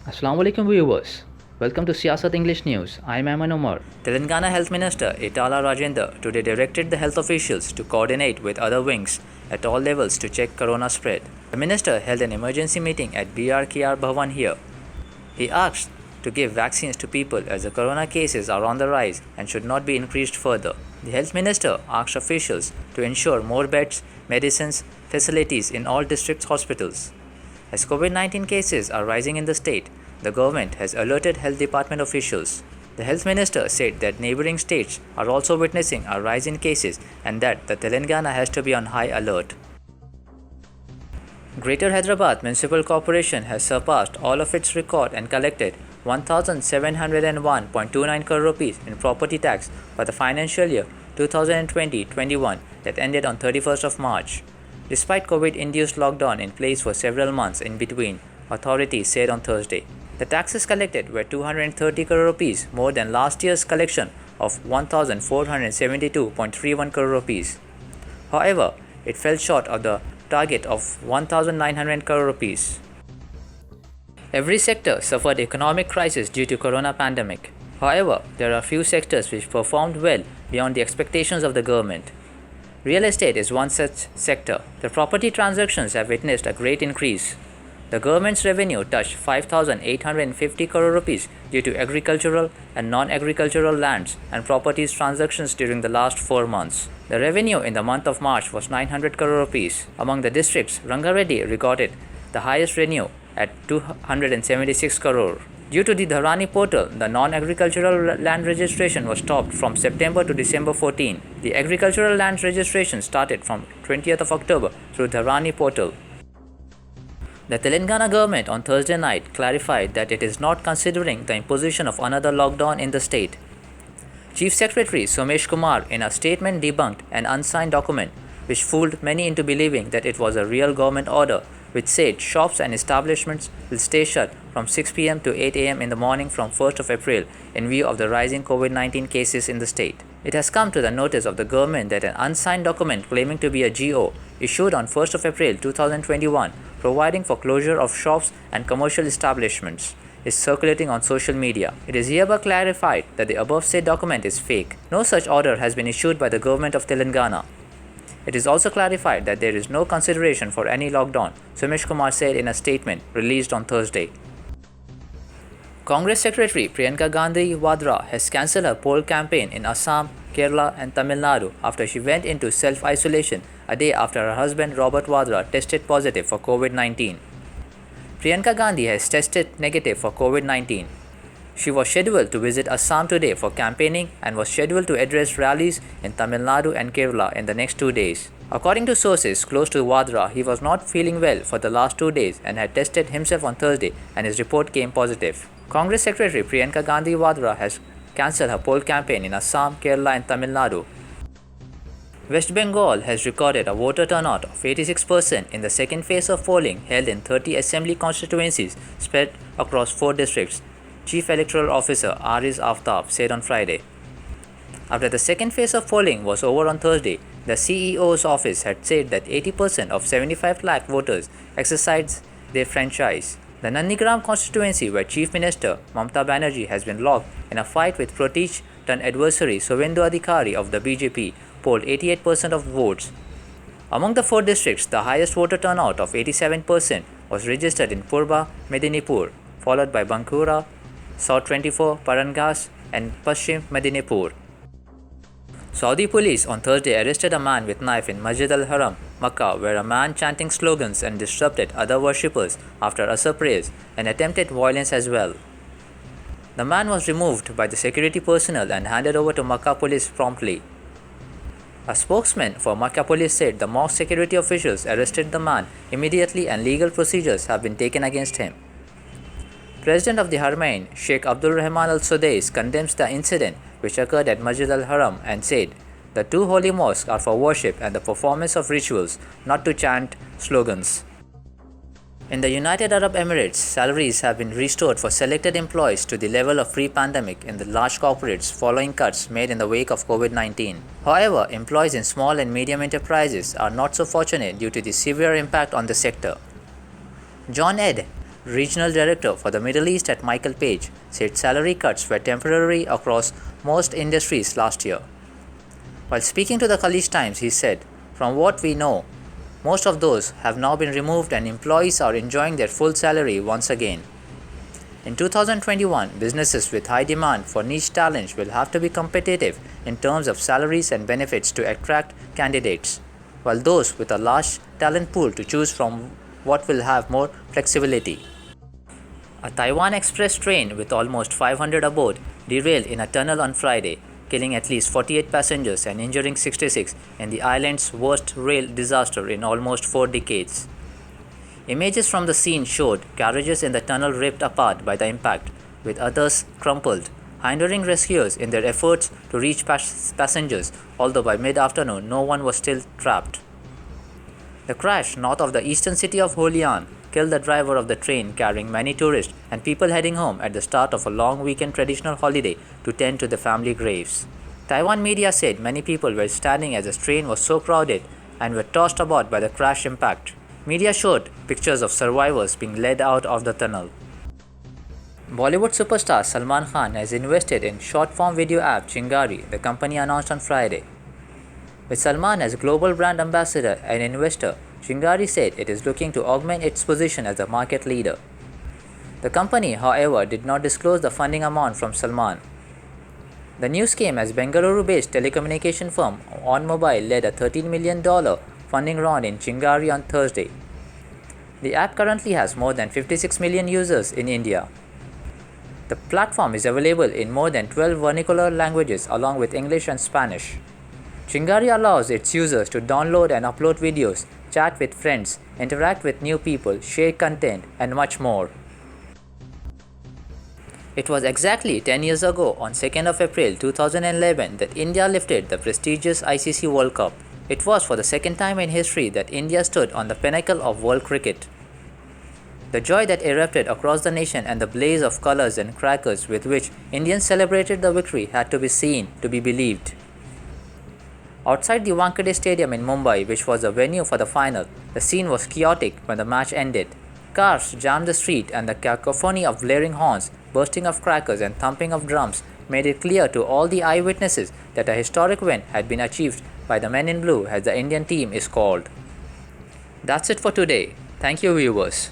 Assalamu alaikum viewers. Welcome to Siyasat English News. I am Ayman Omar. Telangana Health Minister Itala Rajendra today directed the health officials to coordinate with other wings at all levels to check corona spread. The minister held an emergency meeting at BRKR Bhavan here. He asked to give vaccines to people as the corona cases are on the rise and should not be increased further. The health minister asked officials to ensure more beds, medicines, facilities in all district hospitals. As COVID-19 cases are rising in the state, the government has alerted health department officials. The health minister said that neighboring states are also witnessing a rise in cases and that the Telangana has to be on high alert. Greater Hyderabad Municipal Corporation has surpassed all of its record and collected 1,701.29 crore rupees in property tax for the financial year 2020-21 that ended on 31st of March. Despite COVID-induced lockdown in place for several months in between, authorities said on Thursday. The taxes collected were 230 crore rupees more than last year's collection of 1,472.31 crore rupees. However, it fell short of the target of 1,900 crore rupees. Every sector suffered economic crisis due to corona pandemic. However, there are few sectors which performed well beyond the expectations of the government. Real estate is one such sector. The property transactions have witnessed a great increase. The government's revenue touched 5,850 crore rupees due to agricultural and non-agricultural lands and properties transactions during the last 4 months. The revenue in the month of March was 900 crore rupees. Among the districts, Rangareddy recorded the highest revenue at 276 crore. Due to the Dharani portal, the non-agricultural land registration was stopped from September to December 14. The agricultural land registration started from 20th of October through Dharani portal. The Telangana government on Thursday night clarified that it is not considering the imposition of another lockdown in the state. Chief Secretary Somesh Kumar in a statement debunked an unsigned document which fooled many into believing that it was a real government order which said shops and establishments will stay shut from 6 pm to 8 am in the morning from 1st of April in view of the rising COVID-19 cases in the state. It has come to the notice of the government that an unsigned document claiming to be a GO issued on 1st of April 2021 providing for closure of shops and commercial establishments is circulating on social media. It is hereby clarified that the above said document is fake. No such order has been issued by the government of Telangana. It is also clarified that there is no consideration for any lockdown, Somesh Kumar said in a statement released on Thursday. Congress Secretary Priyanka Gandhi Vadra has cancelled her poll campaign in Assam, Kerala and Tamil Nadu after she went into self-isolation a day after her husband Robert Vadra tested positive for COVID-19. Priyanka Gandhi has tested negative for COVID-19. She was scheduled to visit Assam today for campaigning and was scheduled to address rallies in Tamil Nadu and Kerala in the next 2 days. According to sources close to Vadra, he was not feeling well for the last 2 days and had tested himself on Thursday and his report came positive. Congress Secretary Priyanka Gandhi Vadra has cancelled her poll campaign in Assam, Kerala and Tamil Nadu. West Bengal has recorded a voter turnout of 86% in the second phase of polling held in 30 assembly constituencies spread across 4 districts, Chief Electoral Officer Aris Aftab said on Friday. After the second phase of polling was over on Thursday, the CEO's office had said that 80% of 75 lakh voters exercised their franchise. The Nandigram constituency, where Chief Minister Mamata Banerjee has been locked in a fight with Prateek-turned-adversary Suvendu Adhikari of the BJP, polled 88% of votes. Among the 4 districts, the highest voter turnout of 87% was registered in Purba Medinipur, followed by Bankura, South 24, Parangas and Paschim Medinipur. Saudi police on Thursday arrested a man with knife in Masjid al-Haram, Makkah, where a man chanting slogans and disrupted other worshippers after Asr prayers and attempted violence as well. The man was removed by the security personnel and handed over to Makkah police promptly. A spokesman for Makkah police said the mosque security officials arrested the man immediately and legal procedures have been taken against him. President of the Haramain, Sheikh Abdul Rahman Al Sudais, condemns the incident which occurred at Masjid al-Haram and said, "The 2 holy mosques are for worship and the performance of rituals, not to chant slogans." In the United Arab Emirates, salaries have been restored for selected employees to the level of pre-pandemic in the large corporates following cuts made in the wake of COVID-19. However, employees in small and medium enterprises are not so fortunate due to the severe impact on the sector. John Ed regional director for the Middle East at Michael Page, said salary cuts were temporary across most industries last year. While speaking to the Khaleej Times, he said, "From what we know, most of those have now been removed and employees are enjoying their full salary once again." In 2021, businesses with high demand for niche talent will have to be competitive in terms of salaries and benefits to attract candidates, while those with a large talent pool to choose from will have more flexibility. A Taiwan Express train with almost 500 aboard derailed in a tunnel on Friday, killing at least 48 passengers and injuring 66 in the island's worst rail disaster in almost 4 decades. Images from the scene showed carriages in the tunnel ripped apart by the impact, with others crumpled, hindering rescuers in their efforts to reach passengers, although by mid-afternoon no one was still trapped. The crash north of the eastern city of Holian killed the driver of the train carrying many tourists and people heading home at the start of a long weekend traditional holiday to tend to the family graves. Taiwan media said many people were standing as the train was so crowded and were tossed about by the crash impact. Media showed pictures of survivors being led out of the tunnel. Bollywood superstar Salman Khan has invested in short-form video app Chingari, the company announced on Friday. With Salman as global brand ambassador and investor, Chingari said it is looking to augment its position as a market leader. The company, however, did not disclose the funding amount from Salman. The news came as Bengaluru-based telecommunication firm OnMobile led a $13 million funding round in Chingari on Thursday. The app currently has more than 56 million users in India. The platform is available in more than 12 vernacular languages along with English and Spanish. Chingari allows its users to download and upload videos, chat with friends, interact with new people, share content, and much more. It was exactly 10 years ago, on 2nd of April 2011, that India lifted the prestigious ICC World Cup. It was for the second time in history that India stood on the pinnacle of world cricket. The joy that erupted across the nation and the blaze of colors and crackers with which Indians celebrated the victory had to be seen to be believed. Outside the Wankhede Stadium in Mumbai, which was the venue for the final, the scene was chaotic when the match ended. Cars jammed the street and the cacophony of blaring horns, bursting of crackers and thumping of drums made it clear to all the eyewitnesses that a historic win had been achieved by the men in blue, as the Indian team is called. That's it for today. Thank you, viewers.